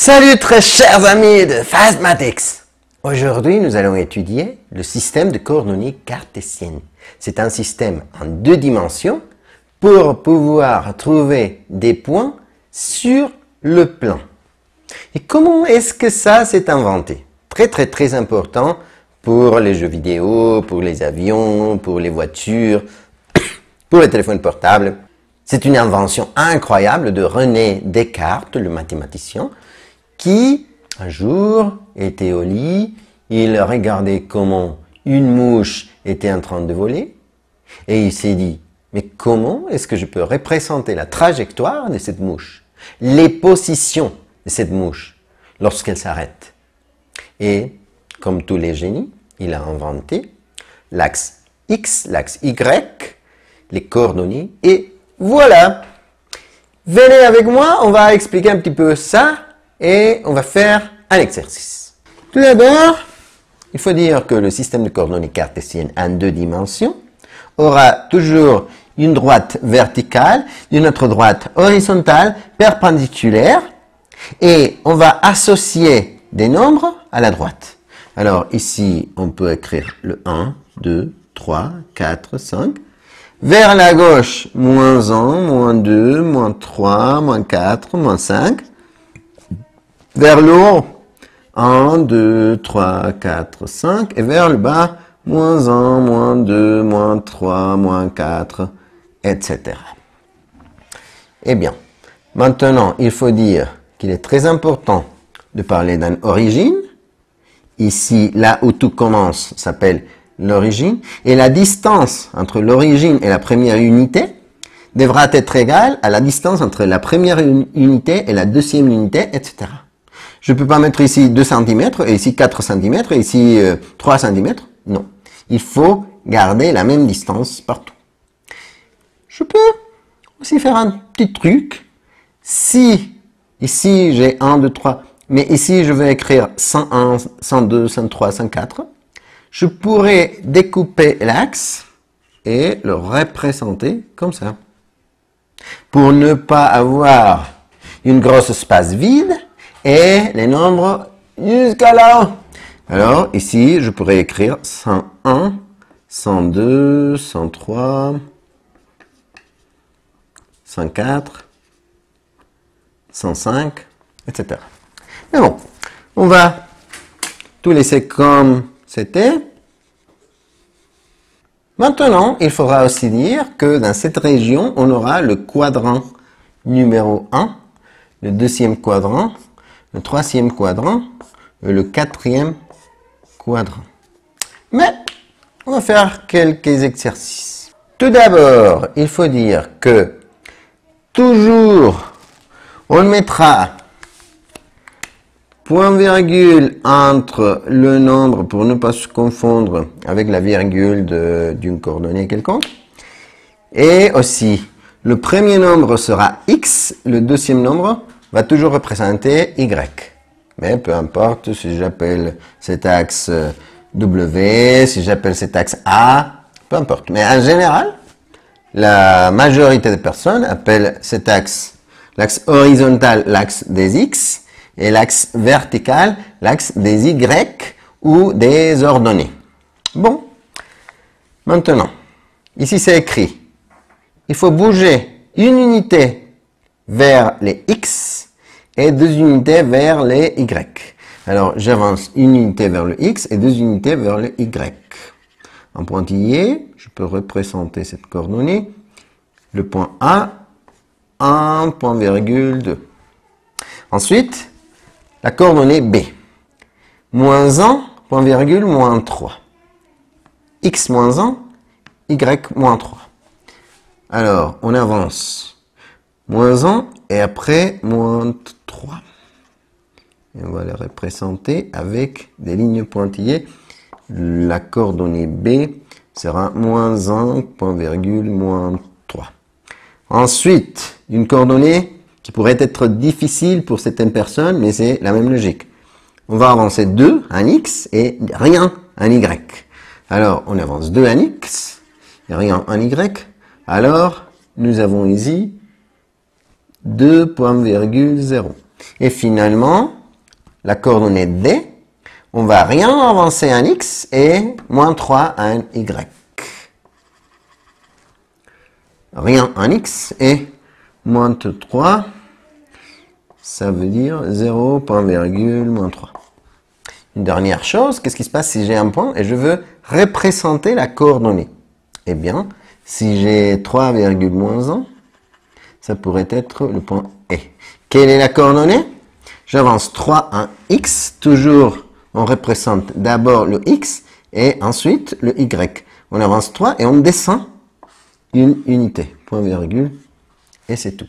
Salut très chers amis de Fastmatics. Aujourd'hui, nous allons étudier le système de coordonnées cartésiennes. C'est un système en deux dimensions pour pouvoir trouver des points sur le plan. Et comment est-ce que ça s'est inventé? Très important pour les jeux vidéo, pour les avions, pour les voitures, pour les téléphones portables. C'est une invention incroyable de René Descartes, le mathématicien, qui, un jour, était au lit, il regardait comment une mouche était en train de voler, et il s'est dit, mais comment est-ce que je peux représenter la trajectoire de cette mouche, les positions de cette mouche, lorsqu'elle s'arrête? Et, comme tous les génies, il a inventé l'axe X, l'axe Y, les coordonnées, et voilà! Venez avec moi, on va expliquer un petit peu ça, et on va faire un exercice. Tout d'abord, il faut dire que le système de coordonnées cartésiennes en deux dimensions aura toujours une droite verticale, une autre droite horizontale, perpendiculaire, et on va associer des nombres à la droite. Alors ici, on peut écrire le 1, 2, 3, 4, 5. Vers la gauche, moins 1, moins 2, moins 3, moins 4, moins 5. Vers le haut, 1, 2, 3, 4, 5. Et vers le bas, moins 1, moins 2, moins 3, moins 4, etc. Eh bien, maintenant, il faut dire qu'il est très important de parler d'une origine. Ici, là où tout commence, s'appelle l'origine. Et la distance entre l'origine et la première unité devra être égale à la distance entre la première unité et la deuxième unité, etc. Je ne peux pas mettre ici 2 cm, et ici 4 cm, et ici 3 cm. Non. Il faut garder la même distance partout. Je peux aussi faire un petit truc. Si, ici j'ai 1, 2, 3, mais ici je vais écrire 101, 102, 103, 104, je pourrais découper l'axe et le représenter comme ça. Pour ne pas avoir une grosse espace vide, et les nombres jusqu'à là. Alors, ici, je pourrais écrire 101, 102, 103, 104, 105, etc. Mais bon, on va tout laisser comme c'était. Maintenant, il faudra aussi dire que dans cette région, on aura le quadrant numéro 1, le deuxième quadrant, le troisième quadrant et le quatrième quadrant. Mais on va faire quelques exercices. Tout d'abord, il faut dire que toujours on mettra point-virgule entre le nombre pour ne pas se confondre avec la virgule d'une coordonnée quelconque. Et aussi, le premier nombre sera x, le deuxième nombre va toujours représenter y. Mais peu importe si j'appelle cet axe W, si j'appelle cet axe A, peu importe. Mais en général, la majorité des personnes appellent cet axe, l'axe horizontal, l'axe des X, et l'axe vertical, l'axe des Y ou des ordonnées. Bon, maintenant, ici c'est écrit, il faut bouger une unité vers les X et 2 unités vers les Y. Alors, j'avance une unité vers le X et 2 unités vers le Y. En pointillé, je peux représenter cette coordonnée. Le point A, 1, point virgule 2. Ensuite, la coordonnée B. Moins 1, point virgule, moins 3. X moins 1, Y moins 3. Alors, on avance. Moins 1 et après moins 3. Et on va les représenter avec des lignes pointillées. La coordonnée B sera moins 1, point virgule, moins 3. Ensuite, une coordonnée qui pourrait être difficile pour certaines personnes, mais c'est la même logique. On va avancer 2 en X et rien en Y. Alors, on avance 2 en X et rien en Y. Alors, nous avons ici 2,0. Et finalement, la coordonnée D, on va rien avancer un X et moins 3 un Y. Rien un X et moins 3, ça veut dire 0, point virgule, moins 3. Une dernière chose, qu'est-ce qui se passe si j'ai un point et je veux représenter la coordonnée? Eh bien, si j'ai 3, moins 1, ça pourrait être le point E. Quelle est la coordonnée? J'avance 3, 1, X, toujours on représente d'abord le X et ensuite le Y. On avance 3 et on descend une unité, point virgule, et c'est tout.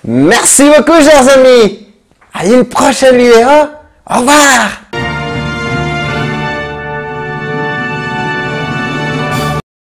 Merci beaucoup, chers amis. À une prochaine vidéo. Au revoir.